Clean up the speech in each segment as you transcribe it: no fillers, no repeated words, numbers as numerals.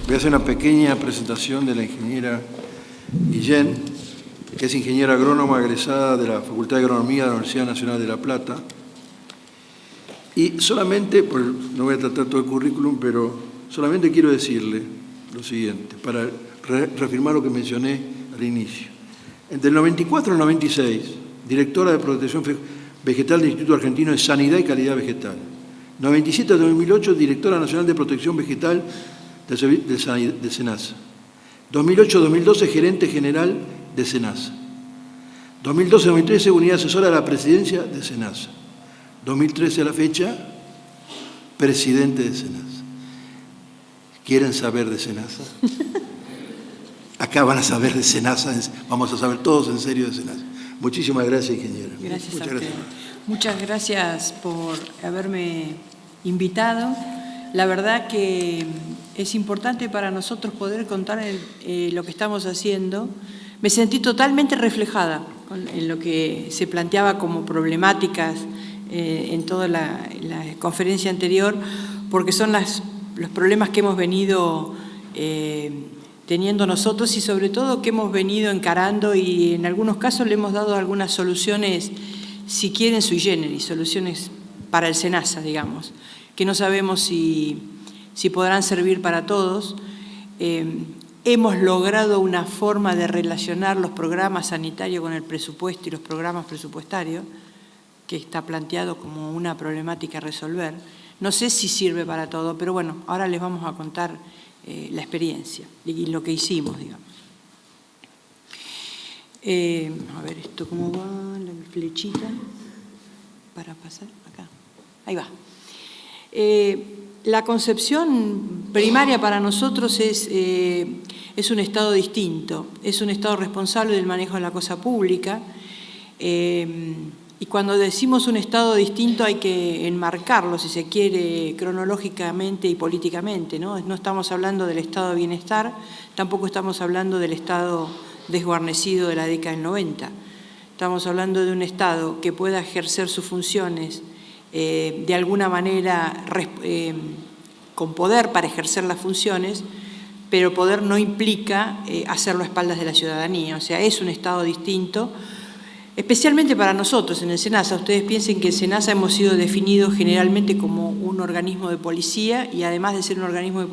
Voy a hacer una pequeña presentación de la ingeniera Guillén, que es ingeniera agrónoma egresada de la Facultad de Agronomía de la Universidad Nacional de La Plata. Y solamente, no voy a tratar todo el currículum, pero solamente quiero decirle lo siguiente, para reafirmar lo que mencioné al inicio. Entre el 94 y el 96, directora de Protección Vegetal del Instituto Argentino de Sanidad y Calidad Vegetal. 97 a 2008, directora nacional de Protección Vegetal del SENASA. 2008-2012, gerente general de SENASA. 2012-2013, unidad asesora de la presidencia de SENASA. 2013 a la fecha, presidente de SENASA. ¿Quieren saber de SENASA? Acá van a saber de SENASA, vamos a saber todos en serio de SENASA. Muchísimas gracias, ingeniera. Gracias a usted. Muchas gracias por haberme invitado. La verdad que es importante para nosotros poder contar lo que estamos haciendo. Me sentí totalmente reflejada en lo que se planteaba como problemáticas en toda la conferencia anterior, porque son los problemas que hemos venido teniendo nosotros y sobre todo que hemos venido encarando, y en algunos casos le hemos dado algunas soluciones, si quieren sui generis, soluciones para el SENASA, digamos, que no sabemos si podrán servir para todos. Hemos logrado una forma de relacionar los programas sanitarios con el presupuesto y los programas presupuestarios, que está planteado como una problemática a resolver. No sé si sirve para todo, pero bueno, ahora les vamos a contar la experiencia y lo que hicimos, digamos. A ver, esto cómo va, la flechita, para pasar acá. Ahí va. La concepción primaria para nosotros es un Estado distinto, es un Estado responsable del manejo de la cosa pública, y cuando decimos un Estado distinto hay que enmarcarlo, si se quiere, cronológicamente y políticamente, ¿no? No estamos hablando del Estado de bienestar, tampoco estamos hablando del Estado desguarnecido de la década del 90. Estamos hablando de un Estado que pueda ejercer sus funciones de alguna manera con poder para ejercer las funciones, pero poder no implica hacerlo a espaldas de la ciudadanía. O sea, es un Estado distinto, especialmente para nosotros en el SENASA. Ustedes piensen que el SENASA hemos sido definidos generalmente como un organismo de policía, y además de ser un organismo de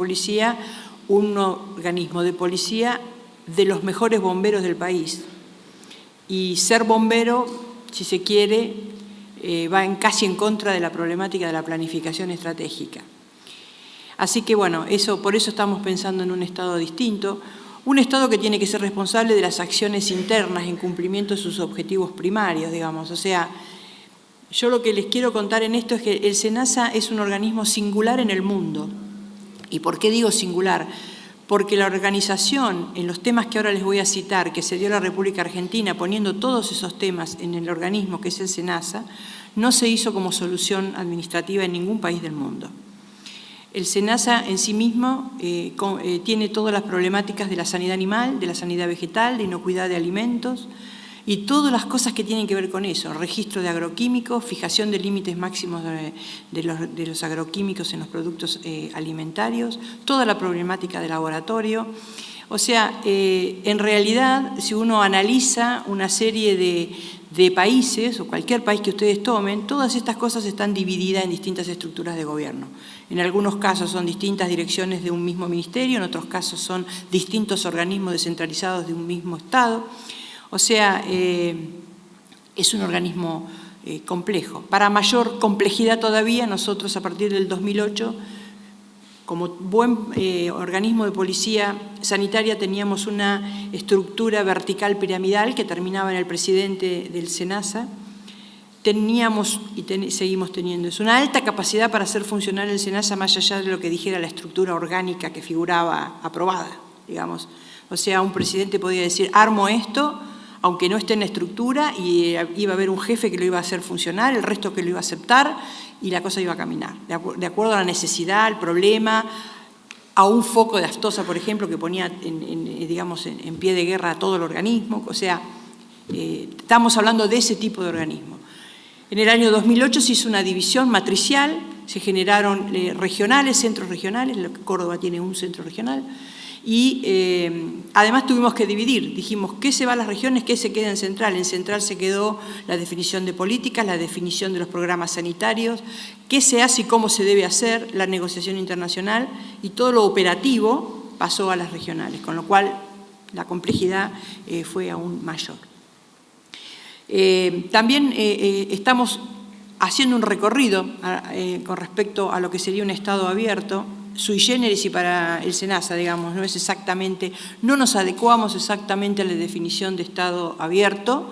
policía de los mejores bomberos del país. Y ser bombero, si se quiere, va casi en contra de la problemática de la planificación estratégica. Así que bueno, por eso estamos pensando en un Estado distinto, un Estado que tiene que ser responsable de las acciones internas en cumplimiento de sus objetivos primarios, digamos. O sea, yo lo que les quiero contar en esto es que el SENASA es un organismo singular en el mundo. ¿Y por qué digo singular? Porque la organización, en los temas que ahora les voy a citar, que se dio a la República Argentina, poniendo todos esos temas en el organismo que es el SENASA, no se hizo como solución administrativa en ningún país del mundo. El SENASA en sí mismo tiene todas las problemáticas de la sanidad animal, de la sanidad vegetal, de inocuidad de alimentos y todas las cosas que tienen que ver con eso, registro de agroquímicos, fijación de límites máximos de los agroquímicos en los productos alimentarios, toda la problemática de laboratorio. O sea, en realidad, si uno analiza una serie de países, o cualquier país que ustedes tomen, todas estas cosas están divididas en distintas estructuras de gobierno. En algunos casos son distintas direcciones de un mismo ministerio, en otros casos son distintos organismos descentralizados de un mismo Estado. O sea, es un organismo complejo. Para mayor complejidad todavía, nosotros a partir del 2008, como buen organismo de policía sanitaria, teníamos una estructura vertical piramidal que terminaba en el presidente del SENASA. Teníamos y seguimos teniendo una alta capacidad para hacer funcionar el SENASA más allá de lo que dijera la estructura orgánica que figuraba aprobada, digamos. O sea, un presidente podía decir, armo esto, aunque no esté en la estructura, y iba a haber un jefe que lo iba a hacer funcionar, el resto que lo iba a aceptar, y la cosa iba a caminar, de acuerdo a la necesidad, al problema, a un foco de aftosa, por ejemplo, que ponía en pie de guerra a todo el organismo. O sea, estamos hablando de ese tipo de organismo. En el año 2008 se hizo una división matricial se generaron regionales, centros regionales, Córdoba tiene un centro regional, y además tuvimos que dividir, dijimos qué se va a las regiones, qué se queda en central. En central se quedó la definición de políticas, la definición de los programas sanitarios, qué se hace y cómo se debe hacer, la negociación internacional, y todo lo operativo pasó a las regionales, con lo cual la complejidad fue aún mayor. También estamos haciendo un recorrido con respecto a lo que sería un Estado abierto, sui generis y para el SENASA, digamos, no es exactamente, no nos adecuamos exactamente a la definición de Estado abierto,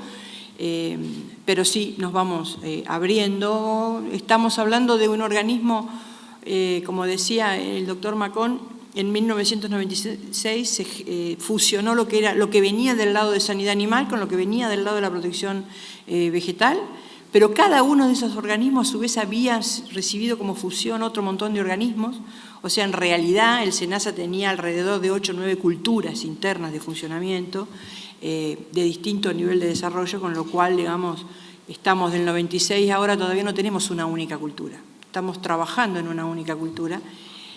pero sí nos vamos abriendo. Estamos hablando de un organismo, como decía el doctor Macón, en 1996 se fusionó lo que venía del lado de sanidad animal con lo que venía del lado de la protección vegetal, pero cada uno de esos organismos a su vez había recibido como fusión otro montón de organismos. O sea, en realidad el SENASA tenía alrededor de 8 o 9 culturas internas de funcionamiento de distinto nivel de desarrollo, con lo cual, digamos, estamos del 96, ahora todavía no tenemos una única cultura. Estamos trabajando en una única cultura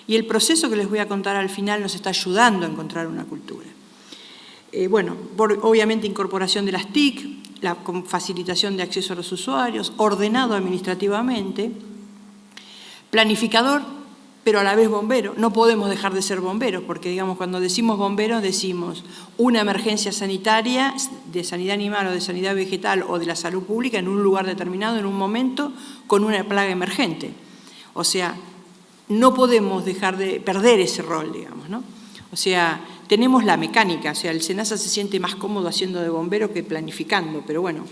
y el proceso que les voy a contar al final nos está ayudando a encontrar una cultura. Bueno, obviamente incorporación de las TIC, la facilitación de acceso a los usuarios, ordenado administrativamente, planificador, pero a la vez bombero. No podemos dejar de ser bomberos, porque digamos, cuando decimos bomberos decimos una emergencia sanitaria, de sanidad animal o de sanidad vegetal o de la salud pública en un lugar determinado, en un momento, con una plaga emergente. O sea, no podemos dejar de perder ese rol, digamos, ¿no? O sea, tenemos la mecánica, o sea, el SENASA se siente más cómodo haciendo de bombero que planificando, pero bueno,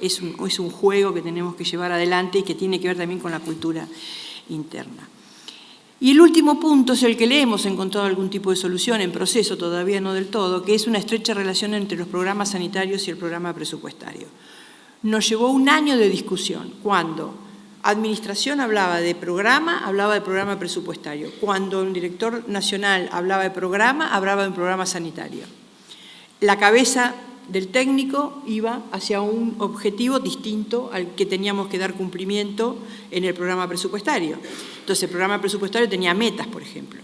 es un juego que tenemos que llevar adelante y que tiene que ver también con la cultura interna. Y el último punto es el que le hemos encontrado algún tipo de solución en proceso, todavía no del todo, que es una estrecha relación entre los programas sanitarios y el programa presupuestario. Nos llevó un año de discusión. Cuando Administración hablaba de programa presupuestario. Cuando un director nacional hablaba de programa sanitario. La cabeza del técnico iba hacia un objetivo distinto al que teníamos que dar cumplimiento en el programa presupuestario. Entonces, el programa presupuestario tenía metas, por ejemplo.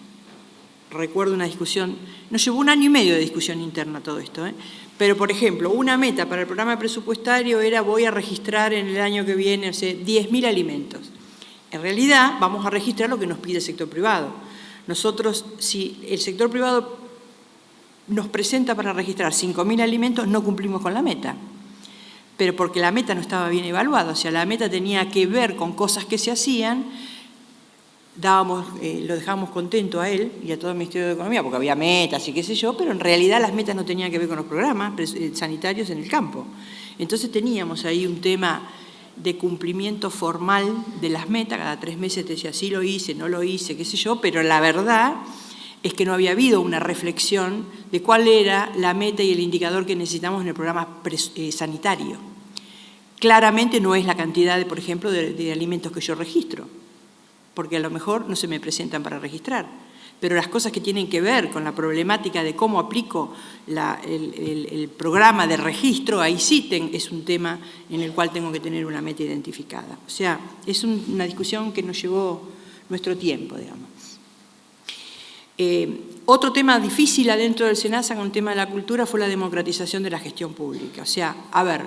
Recuerdo una discusión, nos llevó 1 año y medio de discusión interna todo esto, pero, por ejemplo, una meta para el programa presupuestario era voy a registrar en el año que viene, o sea, 10.000 alimentos. En realidad, vamos a registrar lo que nos pide el sector privado. Nosotros, si el sector privado nos presenta para registrar 5.000 alimentos, no cumplimos con la meta. Pero porque la meta no estaba bien evaluada, o sea, la meta tenía que ver con cosas que se hacían, lo dejábamos contento a él y a todo el Ministerio de Economía, porque había metas y qué sé yo, pero en realidad las metas no tenían que ver con los programas sanitarios en el campo. Entonces teníamos ahí un tema de cumplimiento formal de las metas, cada 3 meses te decía, sí lo hice, no lo hice, qué sé yo, pero la verdad es que no había habido una reflexión de cuál era la meta y el indicador que necesitamos en el programa sanitario. Claramente no es la cantidad, por ejemplo, de alimentos que yo registro, porque a lo mejor no se me presentan para registrar, pero las cosas que tienen que ver con la problemática de cómo aplico el programa de registro, ahí sí es un tema en el cual tengo que tener una meta identificada. O sea, es una discusión que nos llevó nuestro tiempo, digamos. Otro tema difícil adentro del SENASA con el tema de la cultura fue la democratización de la gestión pública. O sea, a ver,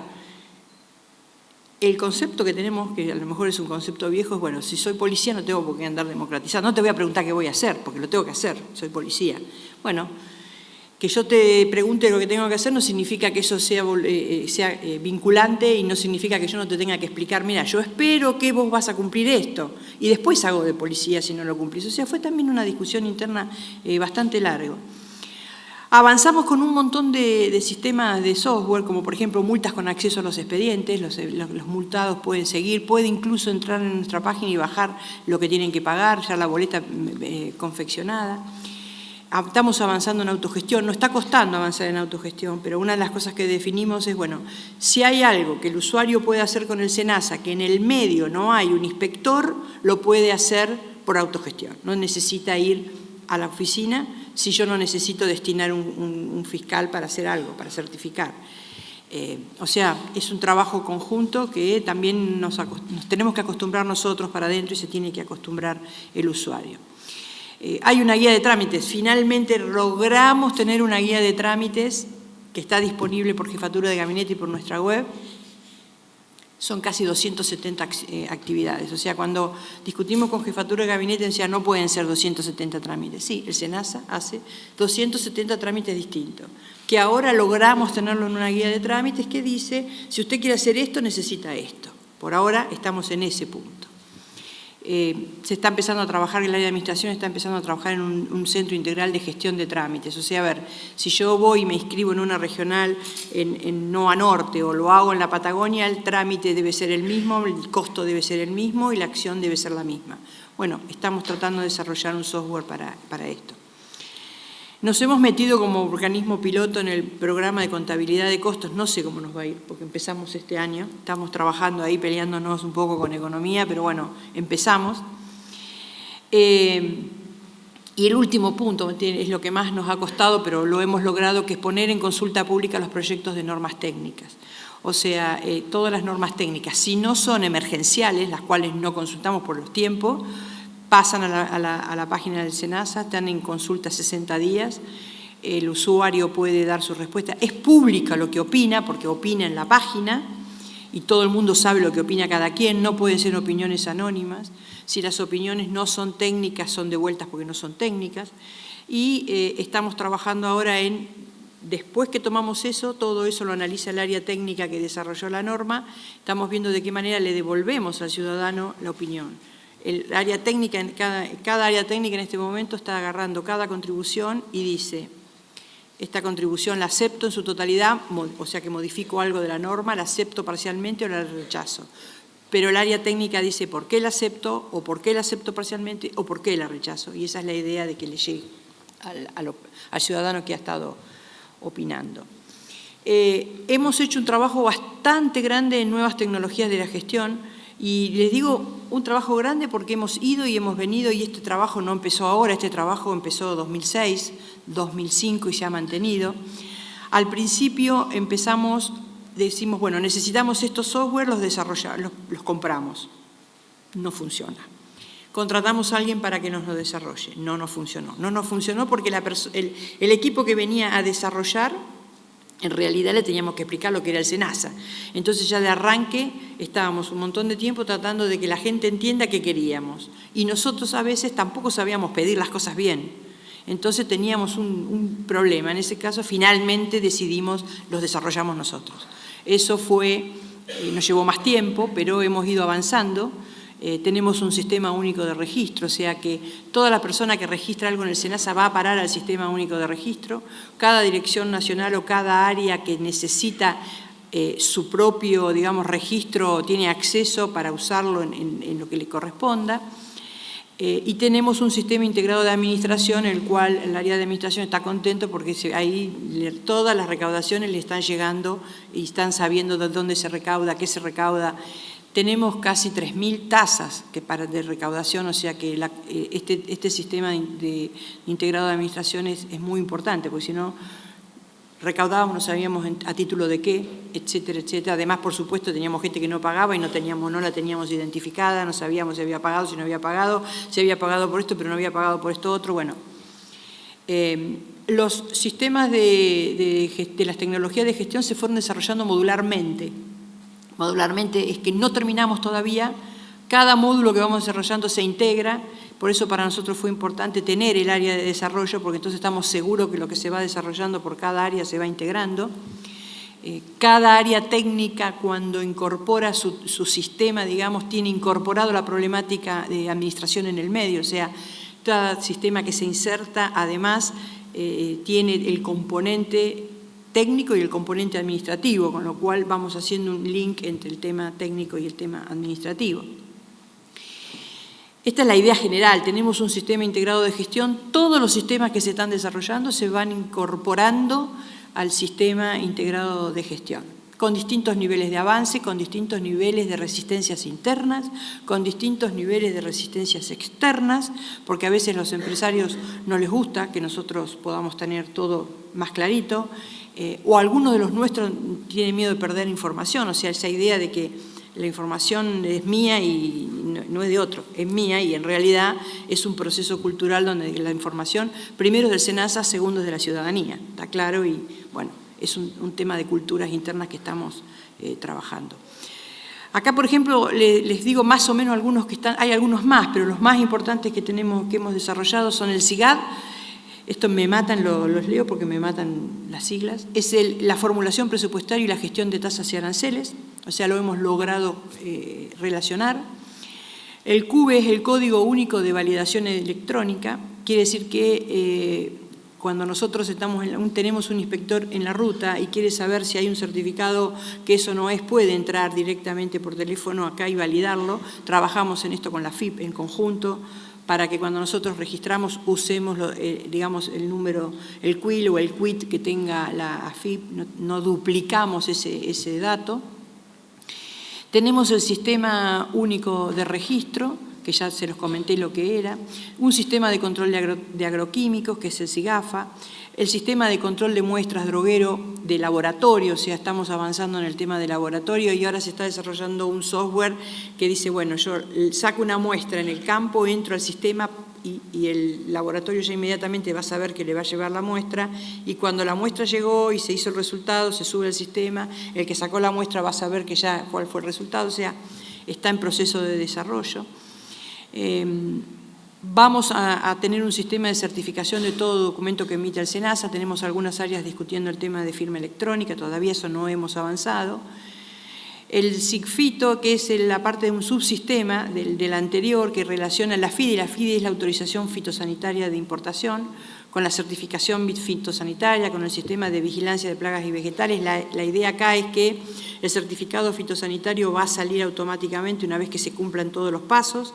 el concepto que tenemos, que a lo mejor es un concepto viejo, es, bueno, si soy policía no tengo por qué andar democratizando, no te voy a preguntar qué voy a hacer, porque lo tengo que hacer, soy policía. Bueno, que yo te pregunte lo que tengo que hacer no significa que eso sea vinculante y no significa que yo no te tenga que explicar, mira, yo espero que vos vas a cumplir esto y después hago de policía si no lo cumplís. O sea, fue también una discusión interna bastante larga. Avanzamos con un montón de sistemas de software, como por ejemplo multas con acceso a los expedientes, los multados pueden seguir, puede incluso entrar en nuestra página y bajar lo que tienen que pagar, ya la boleta confeccionada. Estamos avanzando en autogestión, nos está costando avanzar en autogestión, pero una de las cosas que definimos es, bueno, si hay algo que el usuario puede hacer con el SENASA, que en el medio no hay un inspector, lo puede hacer por autogestión, no necesita ir a la oficina si yo no necesito destinar un fiscal para hacer algo, para certificar. O sea, es un trabajo conjunto que también nos tenemos que acostumbrar nosotros para adentro y se tiene que acostumbrar el usuario. Hay una guía de trámites. Finalmente logramos tener una guía de trámites que está disponible por Jefatura de Gabinete y por nuestra web. Son casi 270 actividades. O sea, cuando discutimos con Jefatura de Gabinete, decía, no pueden ser 270 trámites. Sí, el SENASA hace 270 trámites distintos, que ahora logramos tenerlo en una guía de trámites que dice, si usted quiere hacer esto, necesita esto. Por ahora estamos en ese punto. Se está empezando a trabajar, el área de administración está empezando a trabajar en un centro integral de gestión de trámites. O sea, a ver, si yo voy y me inscribo en una regional en NOA Norte o lo hago en la Patagonia, el trámite debe ser el mismo, el costo debe ser el mismo y la acción debe ser la misma. Bueno, estamos tratando de desarrollar un software para esto. Nos hemos metido como organismo piloto en el programa de contabilidad de costos. No sé cómo nos va a ir, porque empezamos este año. Estamos trabajando ahí, peleándonos un poco con economía, pero bueno, empezamos. Y el último punto es lo que más nos ha costado, pero lo hemos logrado, que es poner en consulta pública los proyectos de normas técnicas. O sea, todas las normas técnicas, si no son emergenciales, las cuales no consultamos por los tiempos, pasan a la página del SENASA, están en consulta 60 días, el usuario puede dar su respuesta. Es pública lo que opina, porque opina en la página, y todo el mundo sabe lo que opina cada quien, no pueden ser opiniones anónimas. Si las opiniones no son técnicas, son devueltas porque no son técnicas. Y estamos trabajando ahora en, después que tomamos eso, todo eso lo analiza el área técnica que desarrolló la norma, estamos viendo de qué manera le devolvemos al ciudadano la opinión. El área técnica, cada área técnica en este momento está agarrando cada contribución y dice, esta contribución la acepto en su totalidad, o sea que modifico algo de la norma, la acepto parcialmente o la rechazo. Pero el área técnica dice por qué la acepto, o por qué la acepto parcialmente, o por qué la rechazo. Y esa es la idea de que le llegue al ciudadano que ha estado opinando. Hemos hecho un trabajo bastante grande en nuevas tecnologías de la gestión. Y les digo, un trabajo grande porque hemos ido y hemos venido, y este trabajo no empezó ahora, este trabajo empezó en 2006, 2005 y se ha mantenido. Al principio empezamos, decimos, bueno, necesitamos estos software, los desarrollamos, los compramos. No funciona. Contratamos a alguien para que nos lo desarrolle. No nos funcionó. No nos funcionó porque el equipo que venía a desarrollar, en realidad le teníamos que explicar lo que era el SENASA. Entonces ya de arranque estábamos un montón de tiempo tratando de que la gente entienda qué queríamos. Y nosotros a veces tampoco sabíamos pedir las cosas bien. Entonces teníamos un problema. En ese caso finalmente decidimos, los desarrollamos nosotros. Eso nos llevó más tiempo, pero hemos ido avanzando. Tenemos un sistema único de registro, o sea que toda la persona que registra algo en el SENASA va a parar al sistema único de registro. Cada dirección nacional o cada área que necesita su propio, digamos, registro tiene acceso para usarlo en lo que le corresponda. Y tenemos un sistema integrado de administración, el cual el área de administración está contento porque ahí todas las recaudaciones le están llegando y están sabiendo de dónde se recauda, qué se recauda. Tenemos casi 3.000 tasas de recaudación, o sea que este sistema integrado de administración es muy importante, porque si no, recaudábamos, no sabíamos a título de qué, etcétera, etcétera. Además, por supuesto, teníamos gente que no pagaba y no la teníamos identificada, no sabíamos si había pagado, si no había pagado, si había pagado por esto, pero no había pagado por esto otro. Bueno, los sistemas de las tecnologías de gestión se fueron desarrollando modularmente. Modularmente es que no terminamos todavía, cada módulo que vamos desarrollando se integra, por eso para nosotros fue importante tener el área de desarrollo, porque entonces estamos seguros que lo que se va desarrollando por cada área se va integrando. Cada área técnica, cuando incorpora su sistema, digamos, tiene incorporado la problemática de administración en el medio, o sea, cada sistema que se inserta además tiene el componente técnico y el componente administrativo, con lo cual vamos haciendo un link entre el tema técnico y el tema administrativo. Esta es la idea general, tenemos un sistema integrado de gestión, todos los sistemas que se están desarrollando se van incorporando al sistema integrado de gestión. con distintos niveles de avance, con distintos niveles de resistencias internas, con distintos niveles de resistencias externas, porque a veces a los empresarios no les gusta que nosotros podamos tener todo más clarito, o algunos de los nuestros tienen miedo de perder información, o sea, esa idea de que la información es mía y no es de otro, es mía y en realidad es un proceso cultural donde la información, primero es del SENASA, segundo es de la ciudadanía, está claro, y bueno, es un tema de culturas internas que estamos trabajando. Acá, por ejemplo, les digo más o menos algunos que están, hay algunos más, pero los más importantes que hemos desarrollado son el SIGAD. Esto me matan, los leo porque me matan las siglas. Es la formulación presupuestaria y la gestión de tasas y aranceles, o sea, lo hemos logrado relacionar. El CUBE es el Código Único de Validación Electrónica, quiere decir que cuando nosotros tenemos un inspector en la ruta y quiere saber si hay un certificado que eso no es, puede entrar directamente por teléfono acá y validarlo. Trabajamos en esto con la FIP en conjunto, para que cuando nosotros registramos usemos, digamos, el número, el CUIL o el CUIT que tenga la AFIP, no duplicamos ese dato. Tenemos el Sistema Único de Registro, que ya se los comenté lo que era, un sistema de control de agroquímicos, que es el SIGAFA, el sistema de control de muestras droguero de laboratorio, o sea, estamos avanzando en el tema de laboratorio y ahora se está desarrollando un software que dice, bueno, yo saco una muestra en el campo, entro al sistema y el laboratorio ya inmediatamente va a saber que le va a llevar la muestra y cuando la muestra llegó y se hizo el resultado, se sube al sistema, el que sacó la muestra va a saber que ya cuál fue el resultado, o sea, está en proceso de desarrollo. Vamos a tener un sistema de certificación de todo documento que emite el SENASA. Tenemos algunas áreas discutiendo el tema de firma electrónica, todavía eso no hemos avanzado. El SIGFITO, que es la parte de un subsistema del anterior que relaciona la FIDE. La FIDE es la autorización fitosanitaria de importación, con la certificación fitosanitaria, con el sistema de vigilancia de plagas y vegetales. La idea acá es que el certificado fitosanitario va a salir automáticamente una vez que se cumplan todos los pasos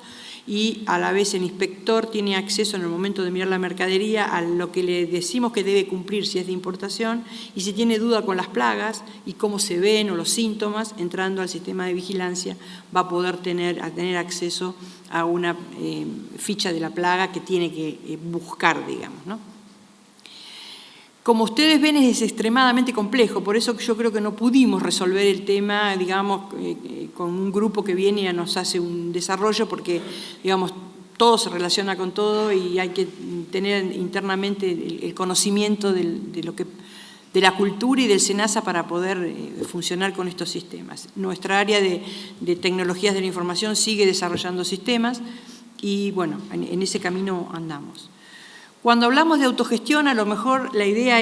y a la vez el inspector tiene acceso en el momento de mirar la mercadería a lo que le decimos que debe cumplir si es de importación y si tiene duda con las plagas y cómo se ven o los síntomas, entrando al sistema de vigilancia va a poder tener acceso a una ficha de la plaga que tiene que buscar, digamos, ¿no? Como ustedes ven, es extremadamente complejo, por eso yo creo que no pudimos resolver el tema, digamos, con un grupo que viene y nos hace un desarrollo, porque, digamos, todo se relaciona con todo y hay que tener internamente el conocimiento de la cultura y del SENASA para poder funcionar con estos sistemas. Nuestra área de tecnologías de la información sigue desarrollando sistemas y, bueno, en ese camino andamos. Cuando hablamos de autogestión, a lo mejor la idea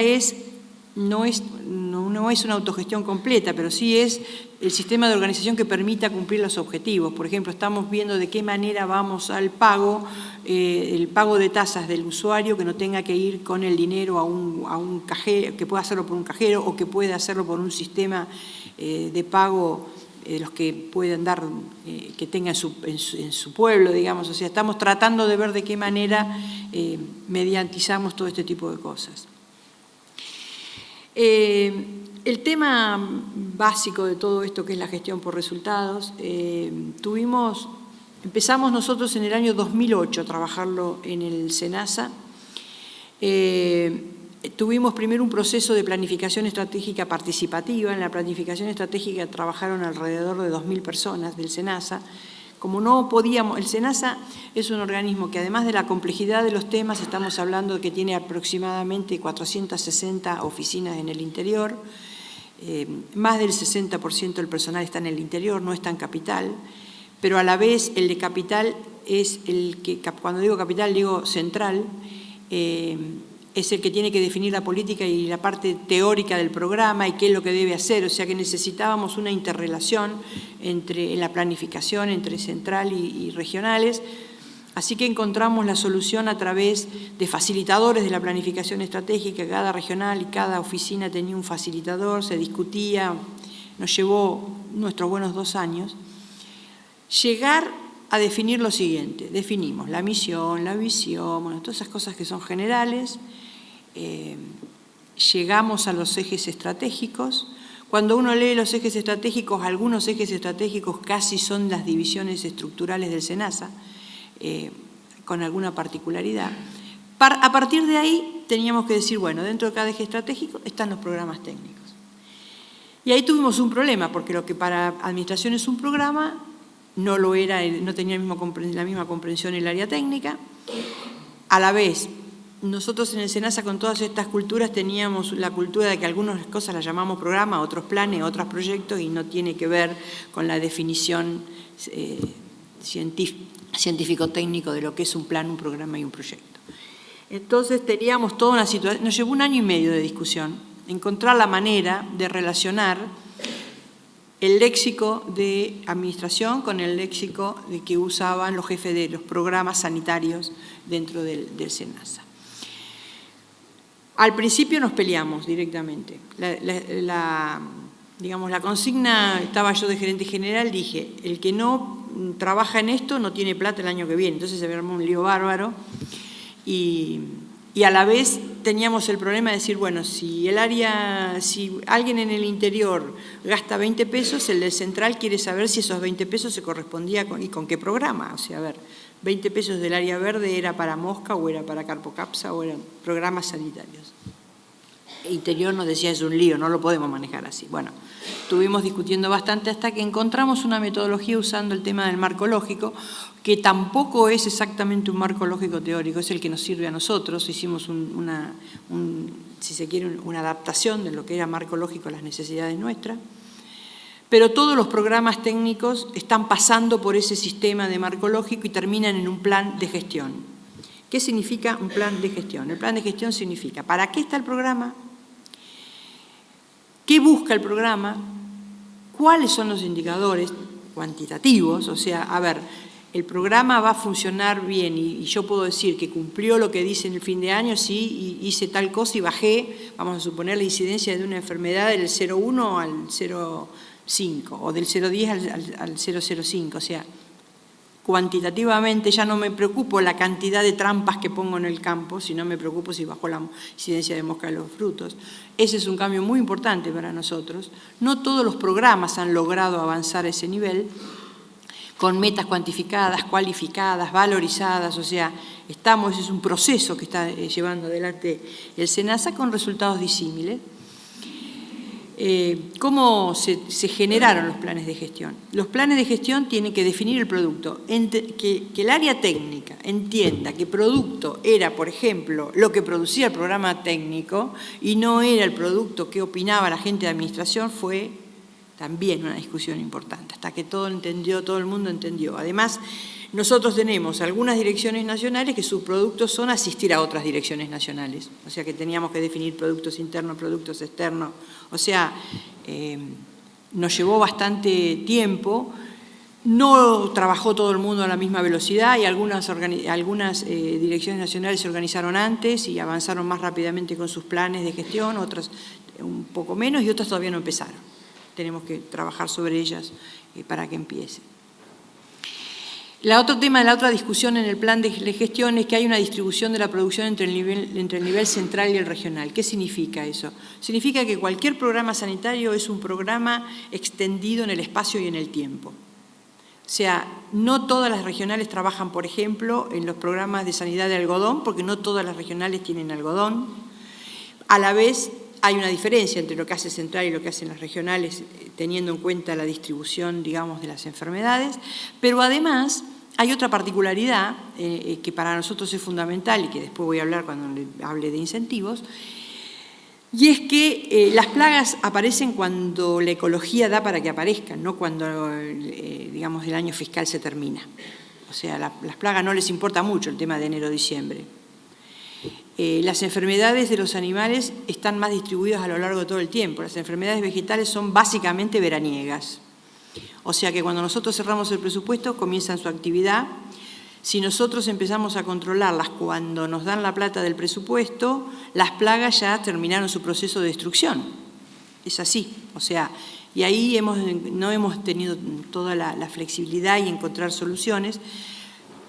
no es una autogestión completa, pero sí es el sistema de organización que permita cumplir los objetivos. Por ejemplo, estamos viendo de qué manera vamos al pago, el pago de tasas del usuario, que no tenga que ir con el dinero a un cajero, que pueda hacerlo por un cajero o que pueda hacerlo por un sistema de pago los que pueden dar, que tenga en su pueblo, digamos. O sea, estamos tratando de ver de qué manera mediantizamos todo este tipo de cosas. El tema básico de todo esto, que es la gestión por resultados, empezamos nosotros en el año 2008 a trabajarlo en el SENASA. Tuvimos primero un proceso de planificación estratégica participativa. En la planificación estratégica trabajaron alrededor de 2.000 personas del SENASA. Como no podíamos, el SENASA es un organismo que además de la complejidad de los temas, estamos hablando de que tiene aproximadamente 460 oficinas en el interior, más del 60% del personal está en el interior, no está en capital, pero a la vez el de capital es el que, cuando digo capital digo central, es el que tiene que definir la política y la parte teórica del programa y qué es lo que debe hacer. O sea que necesitábamos una interrelación en la planificación entre central y regionales. Así que encontramos la solución a través de facilitadores de la planificación estratégica. Cada regional y cada oficina tenía un facilitador, se discutía, nos llevó nuestros buenos 2 años. Llegar a definir lo siguiente: definimos la misión, la visión, bueno, todas esas cosas que son generales. Llegamos a los ejes estratégicos. Cuando uno lee los ejes estratégicos, algunos ejes estratégicos casi son las divisiones estructurales del SENASA, con alguna particularidad. A partir de ahí teníamos que decir, bueno, dentro de cada eje estratégico están los programas técnicos. Y ahí tuvimos un problema, porque lo que para administración es un programa, no lo era, no tenía la misma comprensión en el área técnica. A la vez, nosotros en el SENASA con todas estas culturas teníamos la cultura de que algunas cosas las llamamos programa, otros planes, otros proyectos, y no tiene que ver con la definición científico-técnico de lo que es un plan, un programa y un proyecto. Entonces teníamos toda una situación, nos llevó 1 año y medio de discusión, encontrar la manera de relacionar el léxico de administración con el léxico de que usaban los jefes de los programas sanitarios dentro del SENASA. Al principio nos peleamos directamente. Digamos, la consigna, estaba yo de gerente general, dije, el que no trabaja en esto no tiene plata el año que viene. Entonces se armó un lío bárbaro y a la vez teníamos el problema de decir, bueno, si alguien en el interior gasta 20 pesos, el del central quiere saber si esos 20 pesos se correspondía y con qué programa. O sea, a ver, 20 pesos del área verde era para mosca o era para carpocapsa o eran programas sanitarios. El interior nos decía, es un lío, no lo podemos manejar así. Bueno, estuvimos discutiendo bastante hasta que encontramos una metodología usando el tema del marco lógico, que tampoco es exactamente un marco lógico teórico, es el que nos sirve a nosotros. Hicimos si se quiere, una adaptación de lo que era marco lógico a las necesidades nuestras. Pero todos los programas técnicos están pasando por ese sistema de marco lógico y terminan en un plan de gestión. ¿Qué significa un plan de gestión? El plan de gestión significa ¿para qué está el programa? ¿Qué busca el programa? ¿Cuáles son los indicadores cuantitativos? O sea, a ver, el programa va a funcionar bien y yo puedo decir que cumplió lo que dice en el fin de año, sí, hice tal cosa y bajé, vamos a suponer, la incidencia de una enfermedad del 0,1 al 0,5 o del 0,10 al 0,05, o sea, cuantitativamente ya no me preocupo la cantidad de trampas que pongo en el campo, sino me preocupo si bajó la incidencia de mosca de los frutos. Ese es un cambio muy importante para nosotros. No todos los programas han logrado avanzar a ese nivel, con metas cuantificadas, cualificadas, valorizadas, o sea, es un proceso que está llevando adelante el SENASA con resultados disímiles. ¿Cómo se generaron los planes de gestión? Los planes de gestión tienen que definir el producto, que el área técnica entienda que producto era, por ejemplo, lo que producía el programa técnico y no era el producto que opinaba la gente de administración, fue también una discusión importante, hasta que todo el mundo entendió. Además, nosotros tenemos algunas direcciones nacionales que sus productos son asistir a otras direcciones nacionales. O sea que teníamos que definir productos internos, productos externos. O sea, nos llevó bastante tiempo. No trabajó todo el mundo a la misma velocidad y algunas direcciones nacionales se organizaron antes y avanzaron más rápidamente con sus planes de gestión, otras un poco menos y otras todavía no empezaron. Tenemos que trabajar sobre ellas para que empiece. La otra discusión en el plan de gestión es que hay una distribución de la producción entre el nivel central y el regional. ¿Qué significa eso? Significa que cualquier programa sanitario es un programa extendido en el espacio y en el tiempo. O sea, no todas las regionales trabajan, por ejemplo, en los programas de sanidad de algodón, porque no todas las regionales tienen algodón. A la vez, hay una diferencia entre lo que hace central y lo que hacen las regionales, teniendo en cuenta la distribución, digamos, de las enfermedades, pero además hay otra particularidad que para nosotros es fundamental y que después voy a hablar cuando hable de incentivos, y es que las plagas aparecen cuando la ecología da para que aparezcan, no cuando, digamos, el año fiscal se termina. O sea, las plagas no les importa mucho el tema de enero-diciembre. Las enfermedades de los animales están más distribuidas a lo largo de todo el tiempo. Las enfermedades vegetales son básicamente veraniegas. O sea que cuando nosotros cerramos el presupuesto, comienzan su actividad. Si nosotros empezamos a controlarlas cuando nos dan la plata del presupuesto, las plagas ya terminaron su proceso de destrucción. Es así. O sea, y ahí no hemos tenido toda la flexibilidad y encontrar soluciones.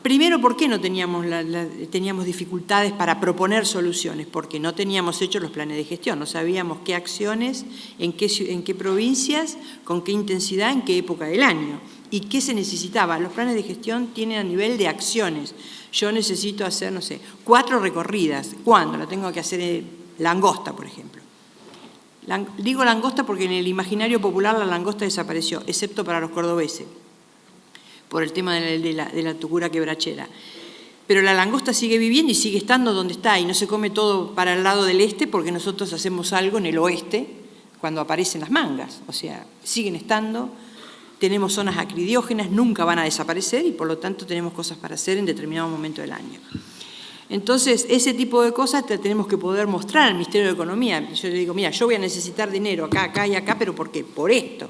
Primero, ¿por qué no teníamos dificultades para proponer soluciones? Porque no teníamos hechos los planes de gestión, no sabíamos qué acciones, en qué provincias, con qué intensidad, en qué época del año y qué se necesitaba. Los planes de gestión tienen a nivel de acciones. Yo necesito hacer, no sé, 4 recorridas. ¿Cuándo? La tengo que hacer langosta, por ejemplo. Digo langosta porque en el imaginario popular la langosta desapareció, excepto para los cordobeses, por el tema de la tucura quebrachera. Pero la langosta sigue viviendo y sigue estando donde está y no se come todo para el lado del este porque nosotros hacemos algo en el oeste cuando aparecen las mangas. O sea, siguen estando, tenemos zonas acridiógenas, nunca van a desaparecer y por lo tanto tenemos cosas para hacer en determinado momento del año. Entonces, ese tipo de cosas te tenemos que poder mostrar al Ministerio de Economía. Yo le digo, mira, yo voy a necesitar dinero acá, acá y acá, pero ¿por qué? Por esto.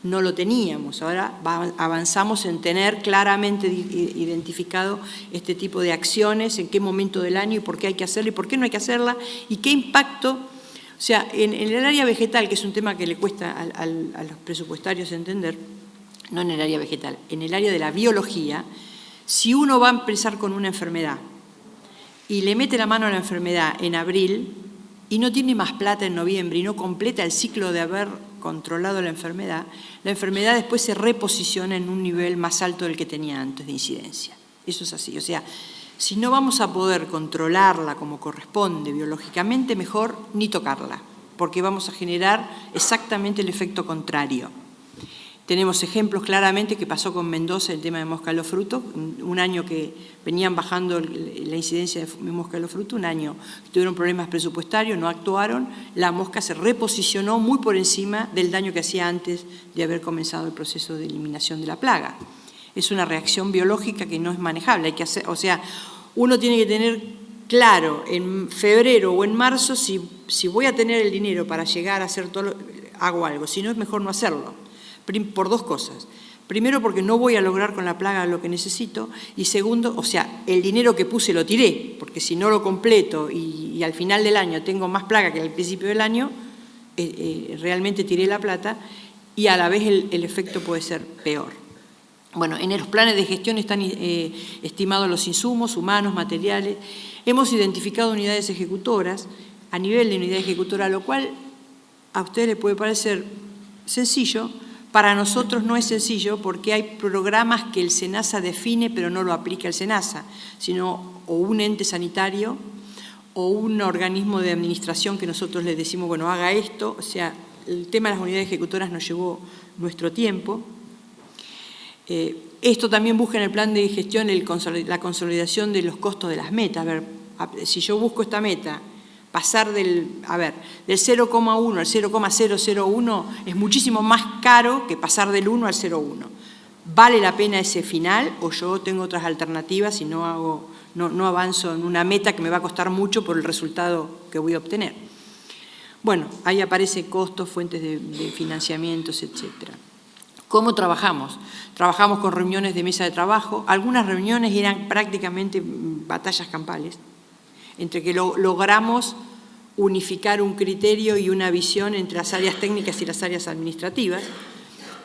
No lo teníamos. Ahora avanzamos en tener claramente identificado este tipo de acciones, en qué momento del año y por qué hay que hacerla y por qué no hay que hacerla y qué impacto. O sea, en el área vegetal, que es un tema que le cuesta a los presupuestarios entender, no en el área vegetal, en el área de la biología, si uno va a empezar con una enfermedad y le mete la mano a la enfermedad en abril y no tiene más plata en noviembre y no completa el ciclo de haber controlado la enfermedad después se reposiciona en un nivel más alto del que tenía antes de incidencia. Eso es así. O sea, si no vamos a poder controlarla como corresponde biológicamente, mejor ni tocarla, porque vamos a generar exactamente el efecto contrario. Tenemos ejemplos claramente que pasó con Mendoza el tema de mosca de los frutos, un año que venían bajando la incidencia de mosca de los frutos, un año que tuvieron problemas presupuestarios, no actuaron, la mosca se reposicionó muy por encima del daño que hacía antes de haber comenzado el proceso de eliminación de la plaga. Es una reacción biológica que no es manejable, hay que hacer, o sea, uno tiene que tener claro en febrero o en marzo si voy a tener el dinero para llegar a hacer todo, hago algo, si no es mejor no hacerlo. Por 2 cosas. Primero, porque no voy a lograr con la plaga lo que necesito. Y segundo, o sea, el dinero que puse lo tiré, porque si no lo completo y al final del año tengo más plaga que al principio del año, realmente tiré la plata y a la vez el efecto puede ser peor. Bueno, en los planes de gestión están estimados los insumos, humanos, materiales. Hemos identificado unidades ejecutoras a nivel de unidad ejecutora, lo cual a ustedes les puede parecer sencillo. Para nosotros no es sencillo porque hay programas que el SENASA define pero no lo aplica el SENASA, sino o un ente sanitario o un organismo de administración que nosotros le decimos, bueno, haga esto. O sea, el tema de las unidades ejecutoras nos llevó nuestro tiempo. Esto también busca en el plan de gestión la consolidación de los costos de las metas. A ver, si yo busco esta meta, pasar del 0,1 al 0,001 es muchísimo más caro que pasar del 1 al 0,1. ¿Vale la pena ese final o yo tengo otras alternativas y no avanzo en una meta que me va a costar mucho por el resultado que voy a obtener? Bueno, ahí aparecen costos, fuentes de financiamientos, etcétera. ¿Cómo trabajamos? Trabajamos con reuniones de mesa de trabajo. Algunas reuniones eran prácticamente batallas campales, entre que logramos unificar un criterio y una visión entre las áreas técnicas y las áreas administrativas,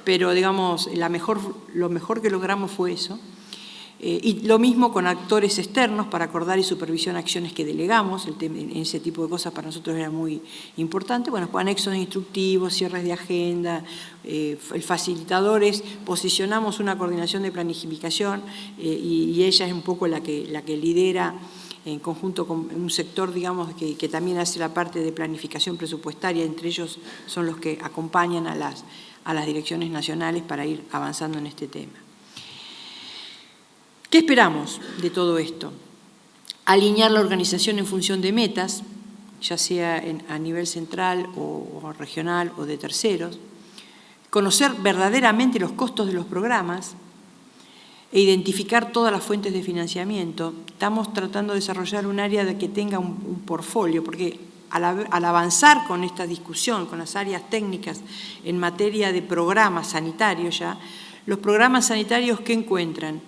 pero digamos, lo mejor que logramos fue eso. Y lo mismo con actores externos para acordar y supervisión acciones que delegamos, ese tipo de cosas para nosotros era muy importante. Bueno, anexos instructivos, cierres de agenda, el facilitador es, posicionamos una coordinación de planificación y ella es un poco la que lidera en conjunto con un sector, digamos, que también hace la parte de planificación presupuestaria, entre ellos son los que acompañan a las direcciones nacionales para ir avanzando en este tema. ¿Qué esperamos de todo esto? Alinear la organización en función de metas, ya sea a nivel central o regional o de terceros, conocer verdaderamente los costos de los programas, e identificar todas las fuentes de financiamiento. Estamos tratando de desarrollar un área que tenga un portfolio, porque al avanzar con esta discusión, con las áreas técnicas en materia de programas sanitarios ya, los programas sanitarios, ¿qué encuentran?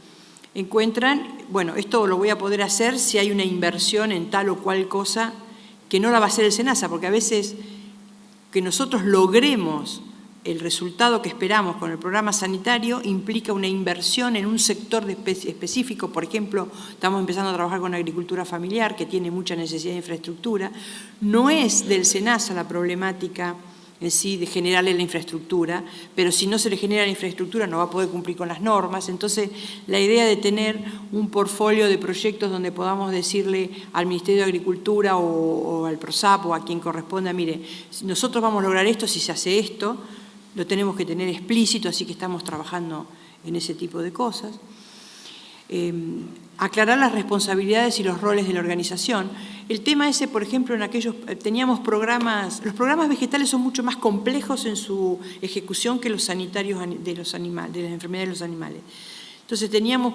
Bueno, esto lo voy a poder hacer si hay una inversión en tal o cual cosa que no la va a hacer el SENASA, porque a veces que nosotros logremos el resultado que esperamos con el programa sanitario implica una inversión en un sector específico. Por ejemplo, estamos empezando a trabajar con agricultura familiar, que tiene mucha necesidad de infraestructura. No es del SENASA la problemática en sí de generarle la infraestructura, pero si no se le genera la infraestructura no va a poder cumplir con las normas. Entonces, la idea de tener un portfolio de proyectos donde podamos decirle al Ministerio de Agricultura o al PROSAP o a quien corresponda, mire, nosotros vamos a lograr esto si se hace esto, lo tenemos que tener explícito, así que estamos trabajando en ese tipo de cosas. Aclarar las responsabilidades y los roles de la organización. El tema ese, por ejemplo, en aquellos, teníamos programas, los programas vegetales son mucho más complejos en su ejecución que los sanitarios de los animales, de las enfermedades de los animales. Entonces teníamos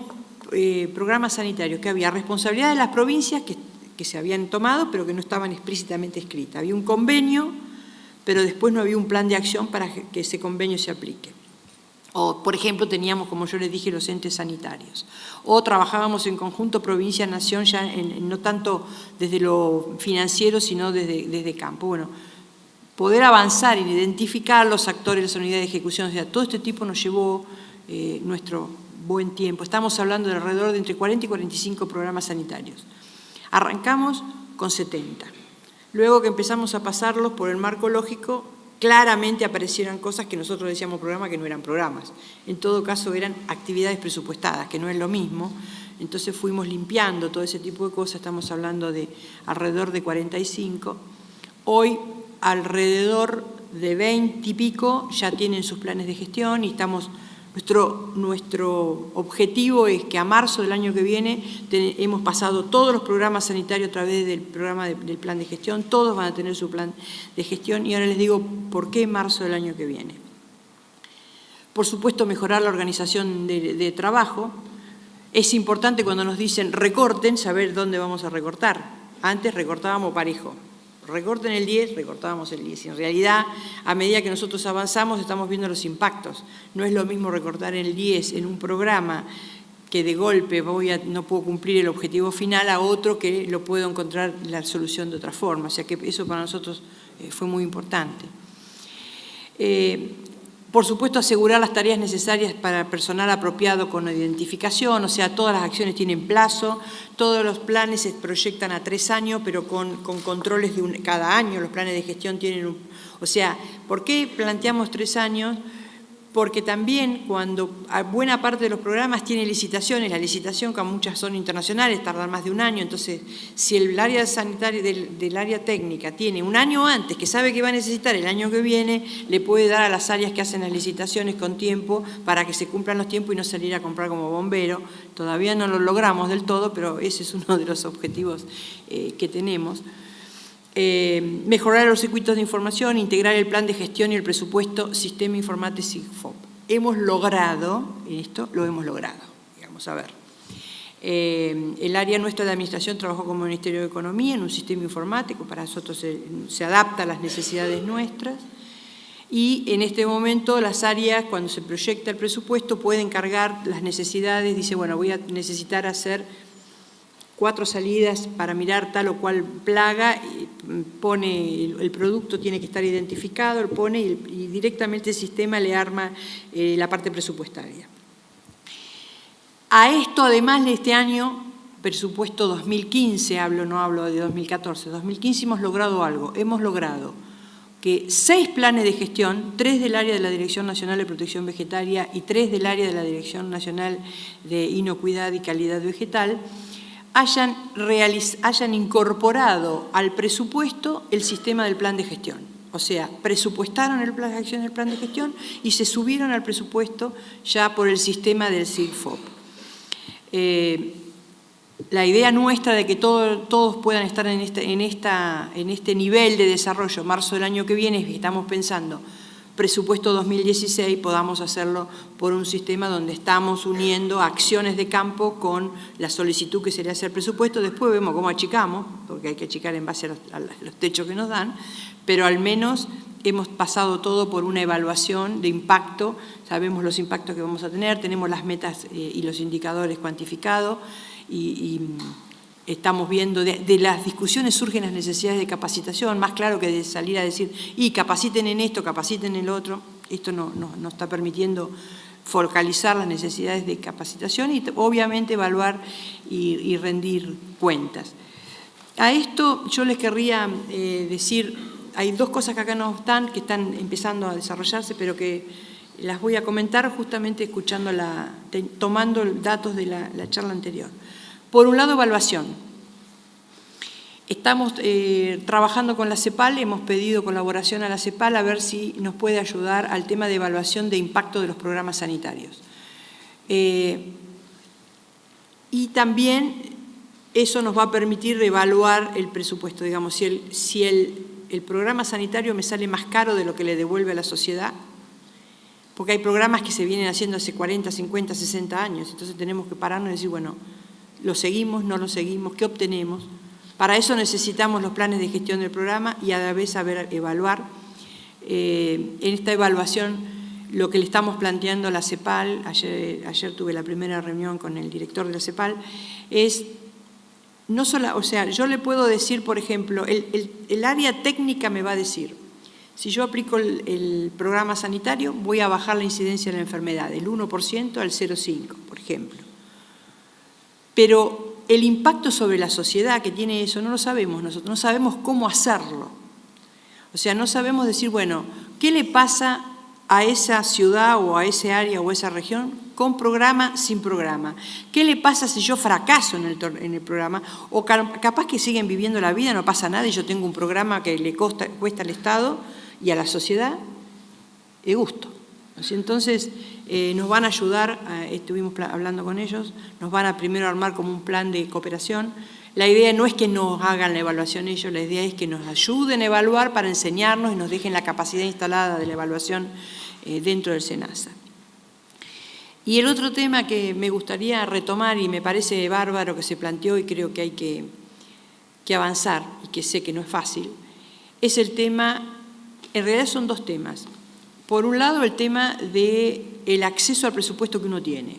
programas sanitarios que había responsabilidad de las provincias que se habían tomado, pero que no estaban explícitamente escritas. Había un convenio, pero después no había un plan de acción para que ese convenio se aplique. O, por ejemplo, teníamos, como yo les dije, los entes sanitarios. O trabajábamos en conjunto provincia-nación, ya no tanto desde lo financiero, sino desde campo. Bueno, poder avanzar en identificar los actores, las unidades de ejecución, o sea, todo este tipo nos llevó nuestro buen tiempo. Estamos hablando de alrededor de entre 40 y 45 programas sanitarios. Arrancamos con 70. Luego que empezamos a pasarlos por el marco lógico, claramente aparecieron cosas que nosotros decíamos programas que no eran programas. En todo caso eran actividades presupuestadas, que no es lo mismo. Entonces fuimos limpiando todo ese tipo de cosas. Estamos hablando de alrededor de 45. Hoy alrededor de 20 y pico ya tienen sus planes de gestión y estamos... Nuestro objetivo es que a marzo del año que viene hemos pasado todos los programas sanitarios a través del programa del plan de gestión, todos van a tener su plan de gestión y ahora les digo por qué marzo del año que viene. Por supuesto, mejorar la organización de trabajo. Es importante cuando nos dicen recorten, saber dónde vamos a recortar. Antes recortábamos parejo. Recorten el 10, recortábamos el 10. Y en realidad, a medida que nosotros avanzamos, estamos viendo los impactos. No es lo mismo recortar el 10 en un programa que de golpe no puedo cumplir el objetivo final a otro que lo puedo encontrar la solución de otra forma. O sea que eso para nosotros fue muy importante. Por supuesto, asegurar las tareas necesarias para personal apropiado con identificación, o sea, todas las acciones tienen plazo, todos los planes se proyectan a 3 años, pero con controles de cada año, los planes de gestión tienen o sea, ¿por qué planteamos 3 años? Porque también cuando buena parte de los programas tiene licitaciones, la licitación, que muchas son internacionales, tardan más de 1 año, entonces si el área sanitaria del área técnica tiene 1 año antes, que sabe que va a necesitar el año que viene, le puede dar a las áreas que hacen las licitaciones con tiempo para que se cumplan los tiempos y no salir a comprar como bombero. Todavía no lo logramos del todo, pero ese es uno de los objetivos que tenemos. Mejorar los circuitos de información, integrar el plan de gestión y el presupuesto Sistema Informático SIGFOP. Hemos logrado, en esto lo hemos logrado, digamos, a ver. El área nuestra de administración trabajó como Ministerio de Economía en un sistema informático, para nosotros se adapta a las necesidades nuestras. Y en este momento las áreas, cuando se proyecta el presupuesto, pueden cargar las necesidades, dice, bueno, voy a necesitar hacer 4 salidas para mirar tal o cual plaga, pone el producto, tiene que estar identificado, lo pone y directamente el sistema le arma la parte presupuestaria. A esto, además, de este año, presupuesto 2015, no hablo de 2014, 2015 hemos logrado algo, hemos logrado que 6 planes de gestión, 3 del área de la Dirección Nacional de Protección Vegetaria y 3 del área de la Dirección Nacional de Inocuidad y Calidad Vegetal, hayan incorporado al presupuesto el sistema del plan de gestión. O sea, presupuestaron el plan de acción del plan de gestión y se subieron al presupuesto ya por el sistema del SIGFOP. La idea nuestra de que todos puedan estar en este nivel de desarrollo, marzo del año que viene, es que estamos pensando presupuesto 2016, podamos hacerlo por un sistema donde estamos uniendo acciones de campo con la solicitud que se le hace al presupuesto. Después vemos cómo achicamos, porque hay que achicar en base a los techos que nos dan, pero al menos hemos pasado todo por una evaluación de impacto, sabemos los impactos que vamos a tener, tenemos las metas y los indicadores cuantificados y estamos viendo, de las discusiones surgen las necesidades de capacitación, más claro que de salir a decir, y capaciten en esto, capaciten en lo otro. esto no está permitiendo focalizar las necesidades de capacitación y obviamente evaluar y rendir cuentas. A esto yo les querría decir, hay dos cosas que acá no están, que están empezando a desarrollarse, pero que las voy a comentar justamente escuchando tomando datos de la charla anterior. Por un lado, evaluación. Estamos trabajando con la CEPAL, hemos pedido colaboración a la CEPAL a ver si nos puede ayudar al tema de evaluación de impacto de los programas sanitarios. Y también eso nos va a permitir evaluar el presupuesto. Digamos, si el programa sanitario me sale más caro de lo que le devuelve a la sociedad, porque hay programas que se vienen haciendo hace 40, 50, 60 años, entonces tenemos que pararnos y decir, bueno, ¿lo seguimos, no lo seguimos? ¿Qué obtenemos? Para eso necesitamos los planes de gestión del programa y a la vez saber evaluar. En esta evaluación, lo que le estamos planteando a la CEPAL, ayer tuve la primera reunión con el director de la CEPAL, es no solo, o sea, yo le puedo decir, por ejemplo, el área técnica me va a decir, si yo aplico el programa sanitario, voy a bajar la incidencia de la enfermedad del 1% al 0,5%, por ejemplo. Pero el impacto sobre la sociedad que tiene eso no lo sabemos nosotros, no sabemos cómo hacerlo. O sea, no sabemos decir, bueno, ¿qué le pasa a esa ciudad o a ese área o a esa región con programa, sin programa? ¿Qué le pasa si yo fracaso en el programa? O capaz que siguen viviendo la vida, no pasa nada y yo tengo un programa que le cuesta al Estado y a la sociedad de gusto. Entonces, nos van a ayudar, estuvimos hablando con ellos, nos van a primero armar como un plan de cooperación. La idea no es que nos hagan la evaluación ellos, la idea es que nos ayuden a evaluar para enseñarnos y nos dejen la capacidad instalada de la evaluación dentro del SENASA. Y el otro tema que me gustaría retomar y me parece bárbaro que se planteó y creo que hay que avanzar y que sé que no es fácil, es el tema, en realidad son dos temas. Por un lado, el tema del acceso al presupuesto que uno tiene.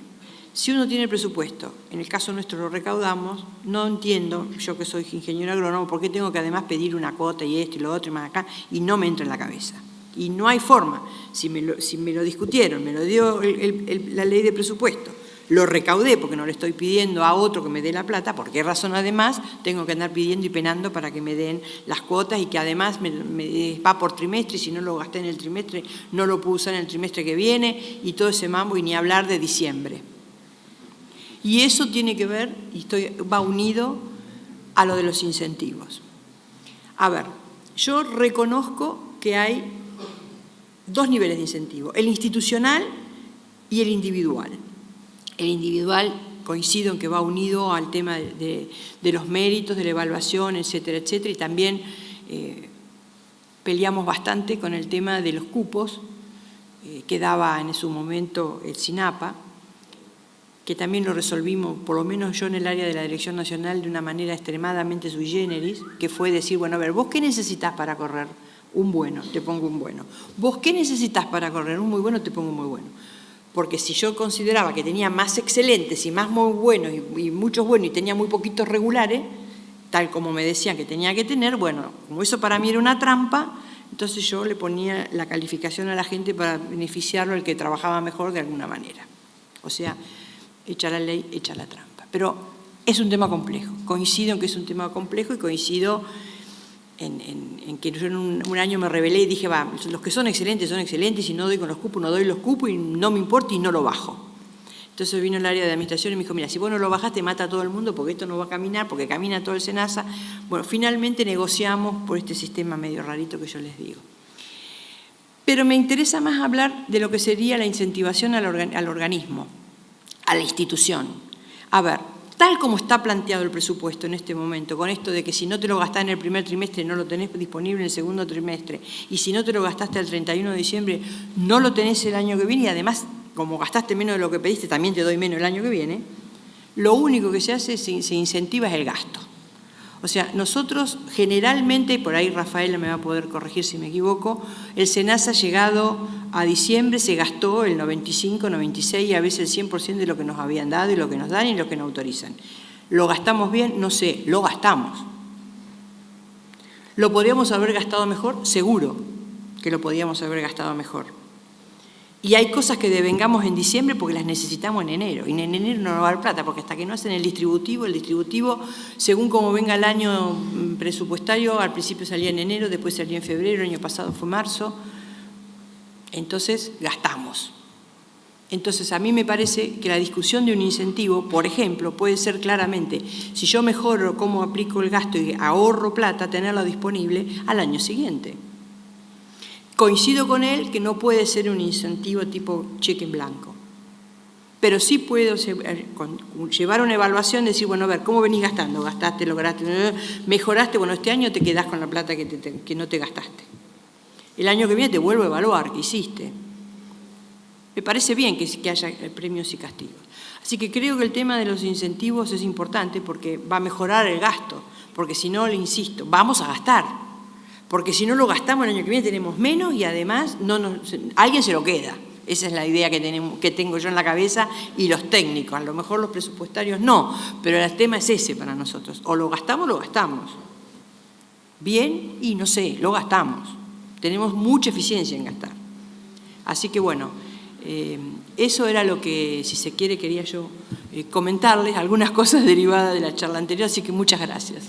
Si uno tiene el presupuesto, en el caso nuestro lo recaudamos, no entiendo, yo que soy ingeniero agrónomo, por qué tengo que además pedir una cuota y esto y lo otro y más acá, y no me entra en la cabeza. Y no hay forma. Si me lo discutieron, me lo dio la ley de presupuesto, lo recaudé porque no le estoy pidiendo a otro que me dé la plata, ¿por qué razón además tengo que andar pidiendo y penando para que me den las cuotas y que además me va por trimestre y si no lo gasté en el trimestre no lo puedo usar en el trimestre que viene y todo ese mambo y ni hablar de diciembre? Y eso tiene que ver, y va unido a lo de los incentivos. A ver, yo reconozco que hay dos niveles de incentivo, el institucional y el individual. El individual, coincido en que va unido al tema de los méritos, de la evaluación, etcétera, etcétera, y también peleamos bastante con el tema de los cupos que daba en su momento el SINAPA, que también lo resolvimos, por lo menos yo en el área de la Dirección Nacional, de una manera extremadamente sui generis, que fue decir, bueno, a ver, ¿vos qué necesitas para correr? Un bueno, te pongo un bueno. ¿Vos qué necesitas para correr? Un muy bueno, te pongo un muy bueno. Porque si yo consideraba que tenía más excelentes y más muy buenos y muchos buenos y tenía muy poquitos regulares, tal como me decían que tenía que tener, bueno, como eso para mí era una trampa, entonces yo le ponía la calificación a la gente para beneficiarlo el que trabajaba mejor de alguna manera. O sea, echa la ley, echa la trampa. Pero es un tema complejo. Coincido en que es un tema complejo y coincido en que yo en un año me rebelé y dije, va, los que son excelentes y si no doy con los cupos, no doy los cupos y no me importa y no lo bajo. Entonces vino el área de administración y me dijo, mira, si vos no lo bajaste, mata a todo el mundo porque esto no va a caminar, porque camina todo el SENASA. Bueno, finalmente negociamos por este sistema medio rarito que yo les digo. Pero me interesa más hablar de lo que sería la incentivación al organismo, a la institución. A ver, tal como está planteado el presupuesto en este momento, con esto de que si no te lo gastás en el primer trimestre no lo tenés disponible en el segundo trimestre, y si no te lo gastaste el 31 de diciembre no lo tenés el año que viene, y además, como gastaste menos de lo que pediste, también te doy menos el año que viene, lo único que se hace, se incentiva es el gasto. O sea, nosotros generalmente, y por ahí Rafaela me va a poder corregir si me equivoco, el SENASA llegado a diciembre se gastó el 95, 96 y a veces el 100% de lo que nos habían dado y lo que nos dan y lo que nos autorizan. ¿Lo gastamos bien? No sé, lo gastamos. ¿Lo podríamos haber gastado mejor? Seguro que lo podíamos haber gastado mejor. Y hay cosas que devengamos en diciembre porque las necesitamos en enero. Y en enero no va a haber plata, porque hasta que no hacen el distributivo, según como venga el año presupuestario, al principio salía en enero, después salía en febrero, el año pasado fue marzo. Entonces, gastamos. Entonces, a mí me parece que la discusión de un incentivo, por ejemplo, puede ser claramente, si yo mejoro cómo aplico el gasto y ahorro plata, tenerlo disponible al año siguiente. Coincido con él que no puede ser un incentivo tipo cheque en blanco, pero sí puedo llevar una evaluación, decir, bueno, a ver, ¿cómo venís gastando? ¿Gastaste, lograste, mejoraste? Bueno, este año te quedás con la plata que no te gastaste. El año que viene te vuelvo a evaluar qué hiciste. Me parece bien que haya premios y castigos. Así que creo que el tema de los incentivos es importante porque va a mejorar el gasto, porque si no, le insisto, vamos a gastar. Porque si no lo gastamos el año que viene tenemos menos y además alguien se lo queda. Esa es la idea que tengo yo en la cabeza y los técnicos. A lo mejor los presupuestarios no, pero el tema es ese para nosotros. O lo gastamos. Bien y no sé, lo gastamos. Tenemos mucha eficiencia en gastar. Así que bueno, eso era lo que, si se quiere, quería yo comentarles, algunas cosas derivadas de la charla anterior, así que muchas gracias.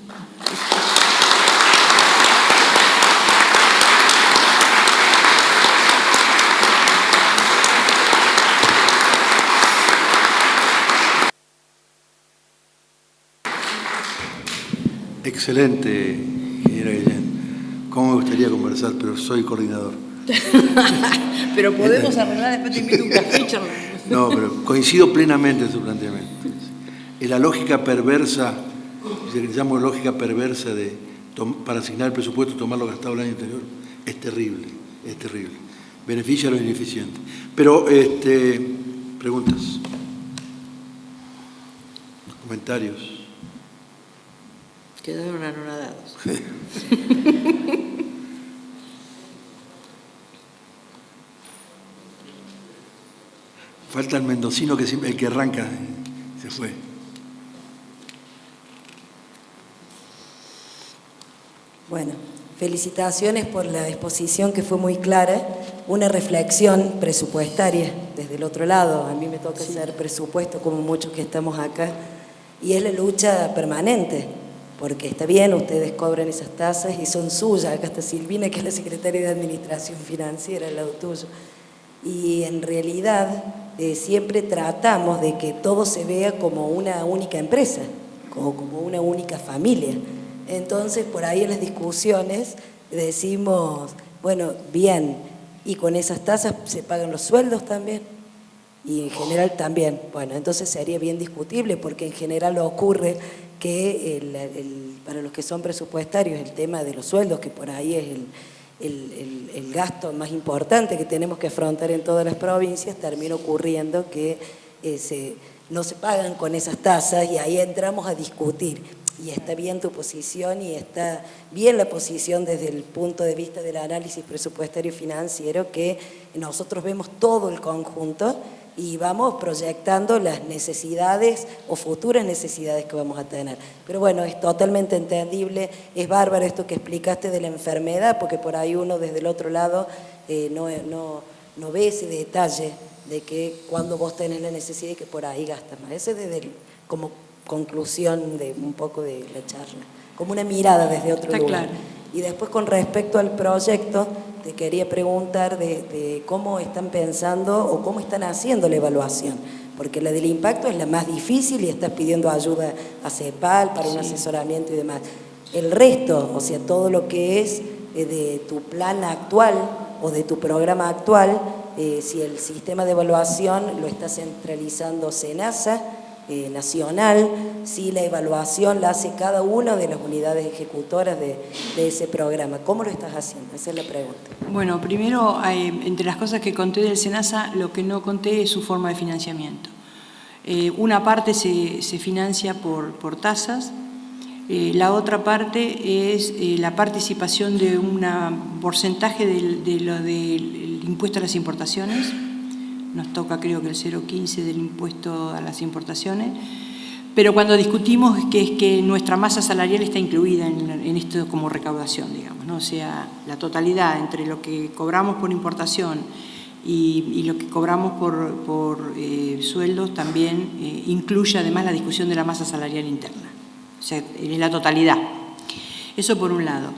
Excelente, ingeniera Guillén. Cómo me gustaría conversar, pero soy coordinador. Pero podemos arreglar, después te invito a un café y charlamos. No, pero coincido plenamente en su planteamiento. En la lógica perversa, que llamo lógica perversa para asignar el presupuesto y tomar lo gastado el año anterior, es terrible. Beneficia a los ineficientes. Pero, preguntas, comentarios. Quedaron anonadados. Falta el mendocino, el que arranca, se fue. Bueno, felicitaciones por la exposición que fue muy clara, una reflexión presupuestaria desde el otro lado. A mí me toca hacer presupuesto como muchos que estamos acá y es la lucha permanente. Porque está bien, ustedes cobran esas tasas y son suyas. Acá está Silvina, que es la secretaria de Administración Financiera, al lado tuyo. Y en realidad siempre tratamos de que todo se vea como una única empresa, como una única familia. Entonces, por ahí en las discusiones decimos, bueno, bien, y con esas tasas se pagan los sueldos también. Y en general también. Bueno, entonces sería bien discutible porque en general ocurre que para los que son presupuestarios el tema de los sueldos, que por ahí es el gasto más importante que tenemos que afrontar en todas las provincias, termina ocurriendo que no se pagan con esas tasas y ahí entramos a discutir. Y está bien tu posición y está bien la posición desde el punto de vista del análisis presupuestario financiero, que nosotros vemos todo el conjunto y vamos proyectando las necesidades o futuras necesidades que vamos a tener. Pero bueno, es totalmente entendible, es bárbaro esto que explicaste de la enfermedad, porque por ahí uno desde el otro lado no ve ese detalle de que cuando vos tenés la necesidad y que por ahí gastas más. Ese es como conclusión de un poco de la charla, como una mirada desde otro lugar. Claro. Y después con respecto al proyecto, te quería preguntar de cómo están pensando o cómo están haciendo la evaluación, porque la del impacto es la más difícil y estás pidiendo ayuda a CEPAL para un asesoramiento y demás. El resto, o sea, todo lo que es de tu plan actual o de tu programa actual, si el sistema de evaluación lo está centralizando SENASA, nacional, si la evaluación la hace cada una de las unidades ejecutoras de ese programa. ¿Cómo lo estás haciendo? Esa es la pregunta. Bueno, primero, entre las cosas que conté del SENASA, lo que no conté es su forma de financiamiento. Una parte se financia por tasas, la otra parte es la participación de un porcentaje del impuesto a las importaciones. Nos toca creo que el 0,15 del impuesto a las importaciones, pero cuando discutimos es que nuestra masa salarial está incluida en esto como recaudación, digamos, ¿no? O sea, la totalidad entre lo que cobramos por importación y lo que cobramos por sueldos también incluye además la discusión de la masa salarial interna, o sea, en la totalidad. Eso por un lado.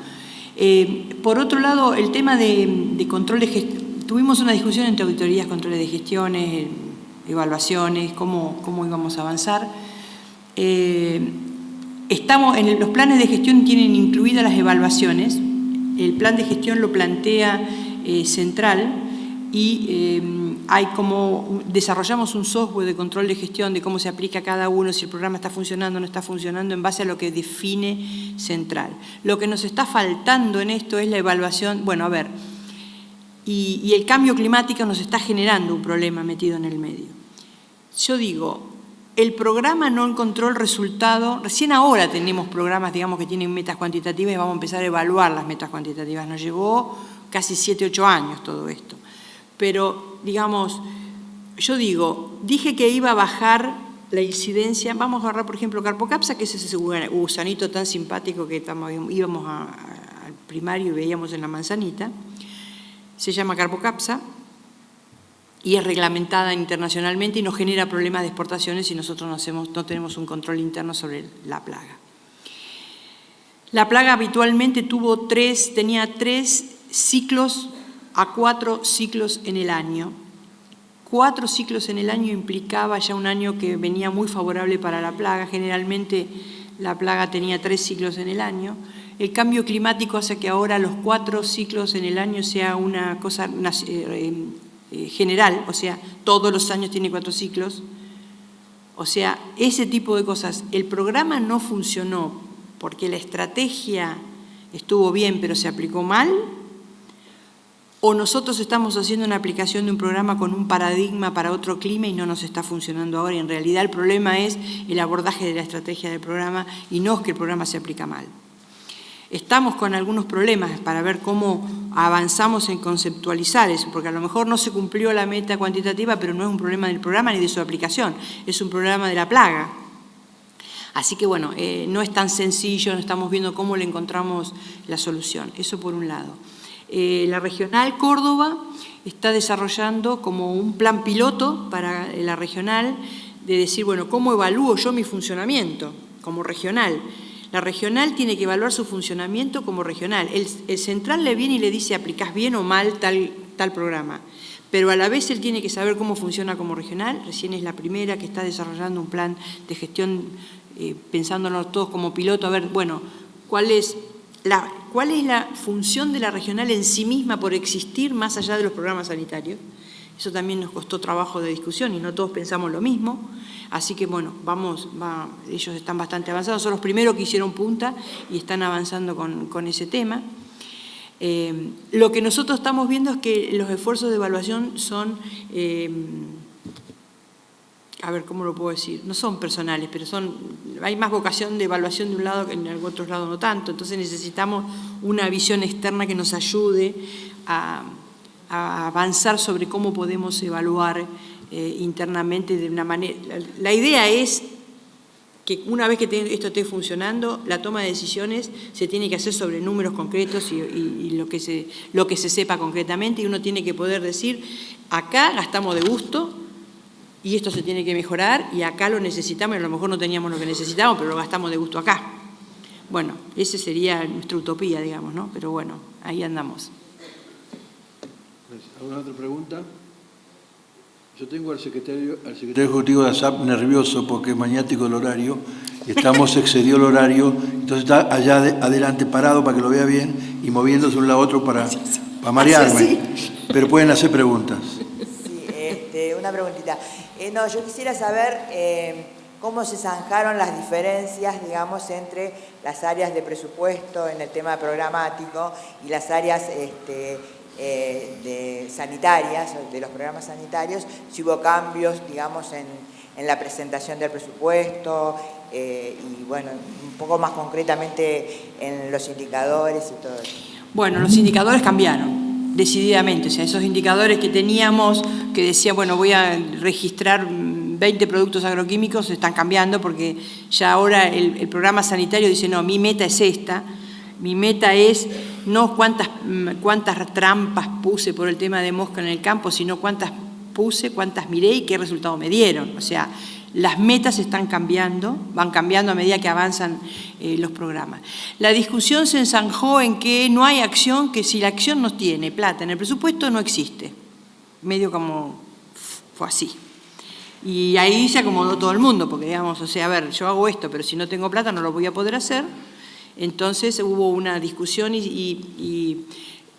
Por otro lado, el tema de control de gestión. Tuvimos una discusión entre auditorías, controles de gestiones, evaluaciones, cómo íbamos a avanzar. Los planes de gestión tienen incluidas las evaluaciones. El plan de gestión lo plantea central y desarrollamos un software de control de gestión de cómo se aplica a cada uno, si el programa está funcionando o no está funcionando, en base a lo que define central. Lo que nos está faltando en esto es la evaluación. Bueno, a ver, y el cambio climático nos está generando un problema metido en el medio. Yo digo, el programa no encontró el resultado. Recién ahora tenemos programas, digamos, que tienen metas cuantitativas y vamos a empezar a evaluar las metas cuantitativas. Nos llevó casi 7, 8 años todo esto. Pero, digamos, yo dije que iba a bajar la incidencia. Vamos a agarrar, por ejemplo, Carpocapsa, que es ese gusanito tan simpático que íbamos al primario y veíamos en la manzanita. Se llama Carpocapsa y es reglamentada internacionalmente y nos genera problemas de exportaciones si nosotros no tenemos un control interno sobre la plaga. La plaga habitualmente tenía 3 ciclos a 4 ciclos en el año. 4 ciclos en el año implicaba ya un año que venía muy favorable para la plaga. Generalmente la plaga tenía 3 ciclos en el año. El cambio climático hace que ahora los 4 ciclos en el año sea una cosa general, o sea, todos los años tiene 4 ciclos. O sea, ese tipo de cosas. El programa no funcionó porque la estrategia estuvo bien pero se aplicó mal, o nosotros estamos haciendo una aplicación de un programa con un paradigma para otro clima y no nos está funcionando ahora, y en realidad el problema es el abordaje de la estrategia del programa y no es que el programa se aplica mal. Estamos con algunos problemas para ver cómo avanzamos en conceptualizar eso, porque a lo mejor no se cumplió la meta cuantitativa, pero no es un problema del programa ni de su aplicación, es un problema de la plaga. Así que bueno, no es tan sencillo, estamos viendo cómo le encontramos la solución. Eso por un lado. La regional Córdoba está desarrollando como un plan piloto para la regional de decir, bueno, ¿cómo evalúo yo mi funcionamiento como regional? La regional tiene que evaluar su funcionamiento como regional. El central le viene y le dice, aplicás bien o mal tal programa. Pero a la vez él tiene que saber cómo funciona como regional. Recién es la primera que está desarrollando un plan de gestión, pensándolo todos como piloto, a ver, bueno, ¿cuál es la función de la regional en sí misma por existir más allá de los programas sanitarios? Eso también nos costó trabajo de discusión y no todos pensamos lo mismo. Así que, bueno, ellos están bastante avanzados, son los primeros que hicieron punta y están avanzando con ese tema. Lo que nosotros estamos viendo es que los esfuerzos de evaluación son, a ver, ¿cómo lo puedo decir? No son personales, pero hay más vocación de evaluación de un lado que en el otro lado no tanto. Entonces necesitamos una visión externa que nos ayude a avanzar sobre cómo podemos evaluar internamente de una manera. La idea es que una vez que esto esté funcionando, la toma de decisiones se tiene que hacer sobre números concretos y lo que se sepa concretamente, y uno tiene que poder decir, acá gastamos de gusto y esto se tiene que mejorar, y acá lo necesitamos, y a lo mejor no teníamos lo que necesitábamos, pero lo gastamos de gusto acá. Bueno, esa sería nuestra utopía, digamos, ¿no? Pero bueno, ahí andamos. ¿Alguna otra pregunta? Yo tengo al secretario ejecutivo de ASAP nervioso porque es maniático del horario, excedió el horario, entonces está allá adelante parado para que lo vea bien y moviéndose de un lado a otro para marearme. Sí. Pero pueden hacer preguntas. Sí, una preguntita. No, yo quisiera saber cómo se zanjaron las diferencias, digamos, entre las áreas de presupuesto en el tema programático y las áreas de sanitarias, de los programas sanitarios, si hubo cambios, digamos, en la presentación del presupuesto y, bueno, un poco más concretamente en los indicadores y todo eso. Bueno, los indicadores cambiaron decididamente, o sea, esos indicadores que teníamos, que decía, bueno, voy a registrar 20 productos agroquímicos, están cambiando porque ya ahora el programa sanitario dice, no, mi meta es esta, mi meta es no cuántas trampas puse por el tema de mosca en el campo, sino cuántas puse, cuántas miré y qué resultado me dieron. O sea, las metas están cambiando, van cambiando a medida que avanzan los programas. La discusión se ensanjó en que no hay acción, que si la acción no tiene plata en el presupuesto no existe. Medio como fue así. Y ahí se acomodó todo el mundo, porque digamos, o sea, a ver, yo hago esto, pero si no tengo plata no lo voy a poder hacer. Entonces hubo una discusión y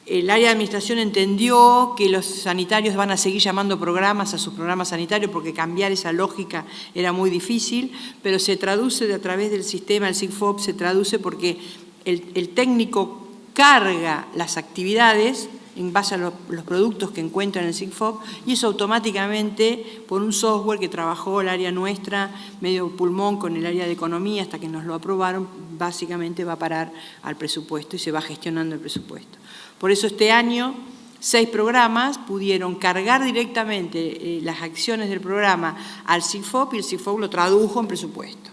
el área de administración entendió que los sanitarios van a seguir llamando programas a sus programas sanitarios porque cambiar esa lógica era muy difícil, pero se traduce a través del sistema, el SIGFOP se traduce porque el técnico carga las actividades en base a los productos que encuentra en el SIGFOP y eso automáticamente por un software que trabajó el área nuestra, medio pulmón con el área de economía hasta que nos lo aprobaron, básicamente va a parar al presupuesto y se va gestionando el presupuesto. Por eso este año 6 programas pudieron cargar directamente las acciones del programa al SIGFOP y el SIGFOP lo tradujo en presupuesto,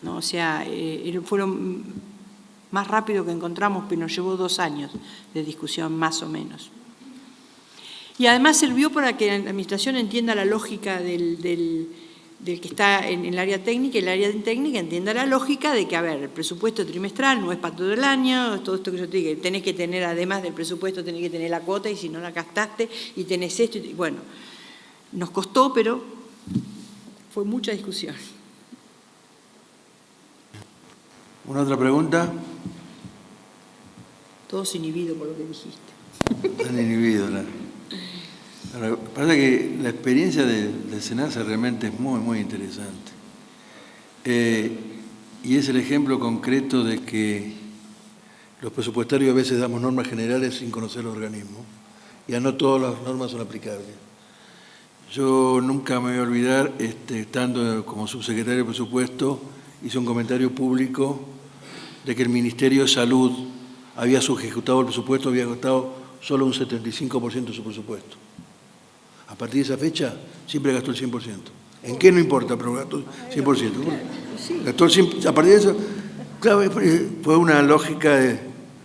¿no? O sea, fueron más rápido que encontramos, pero nos llevó 2 años de discusión más o menos. Y además sirvió para que la administración entienda la lógica del que está en el área técnica, y el área técnica entienda la lógica de que, a ver, el presupuesto trimestral no es para todo el año, todo esto que yo te digo, tenés que tener, además del presupuesto, tenés que tener la cuota, y si no la gastaste, y tenés esto, y bueno, nos costó, pero fue mucha discusión. ¿Una otra pregunta? Todos inhibidos por lo que dijiste. Están inhibidos. Ahora, pasa que la experiencia del SENASA realmente es muy, muy interesante. Y es el ejemplo concreto de que los presupuestarios a veces damos normas generales sin conocer el organismo. Y a no todas las normas son aplicables. Yo nunca me voy a olvidar, estando como subsecretario de Presupuesto, hice un comentario público de que el Ministerio de Salud había subejecutado el presupuesto, había gastado solo un 75% de su presupuesto. A partir de esa fecha, siempre gastó el 100%. ¿En qué no importa? Pero gastó el 100%. Gastó el 100%. A partir de eso, claro, fue una lógica de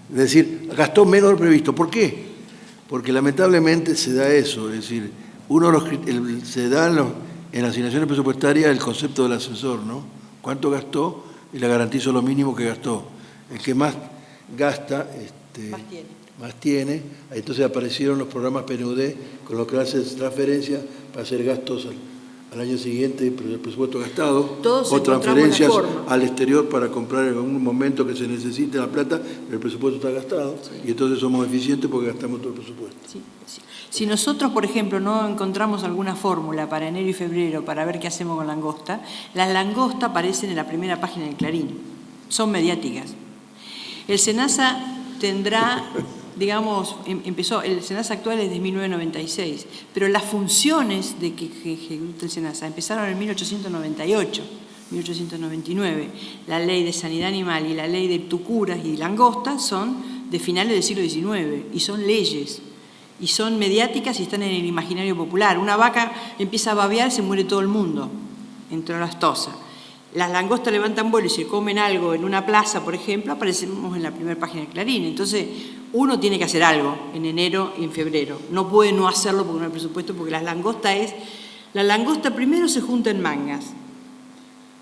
decir, gastó menos de lo previsto. ¿Por qué? Porque lamentablemente se da eso, es decir, se da en las asignaciones presupuestarias el concepto del asesor, ¿no? ¿Cuánto gastó? Y le garantizo lo mínimo que gastó. El que más gasta, más tiene. Entonces aparecieron los programas PNUD con los que hace transferencias para hacer gastos al año siguiente, pero el presupuesto gastado, todos o transferencias al exterior para comprar en algún momento que se necesite la plata, pero el presupuesto está gastado, sí. Y entonces somos eficientes porque gastamos todo el presupuesto. Sí, sí. Si nosotros, por ejemplo, no encontramos alguna fórmula para enero y febrero para ver qué hacemos con langosta, las langostas aparecen en la primera página del Clarín, son mediáticas. El SENASA tendrá, digamos, el SENASA actual es de 1996, pero las funciones de que ejecuta el SENASA empezaron en 1898, 1899. La ley de sanidad animal y la ley de tucuras y langostas son de finales del siglo XIX y son leyes. Y son mediáticas y están en el imaginario popular. Una vaca empieza a babear, se muere todo el mundo, entre las tosas. Las langostas levantan vuelo y se comen algo en una plaza, por ejemplo, aparecemos en la primera página de Clarín. Entonces, uno tiene que hacer algo en enero y en febrero. No puede no hacerlo porque no hay presupuesto, porque la langosta primero se junta en mangas,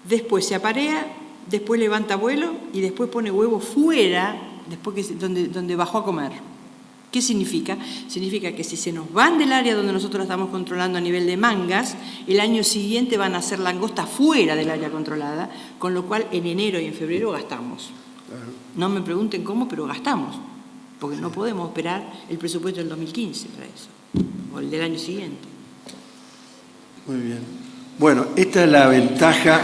después se aparea, después levanta vuelo y después pone huevo fuera, después donde bajó a comer. ¿Qué significa? Significa que si se nos van del área donde nosotros la estamos controlando a nivel de mangas, el año siguiente van a ser langostas fuera del área controlada, con lo cual en enero y en febrero gastamos. No me pregunten cómo, pero gastamos, porque no podemos esperar el presupuesto del 2015 para eso, o el del año siguiente. Muy bien. Bueno, esta es la ventaja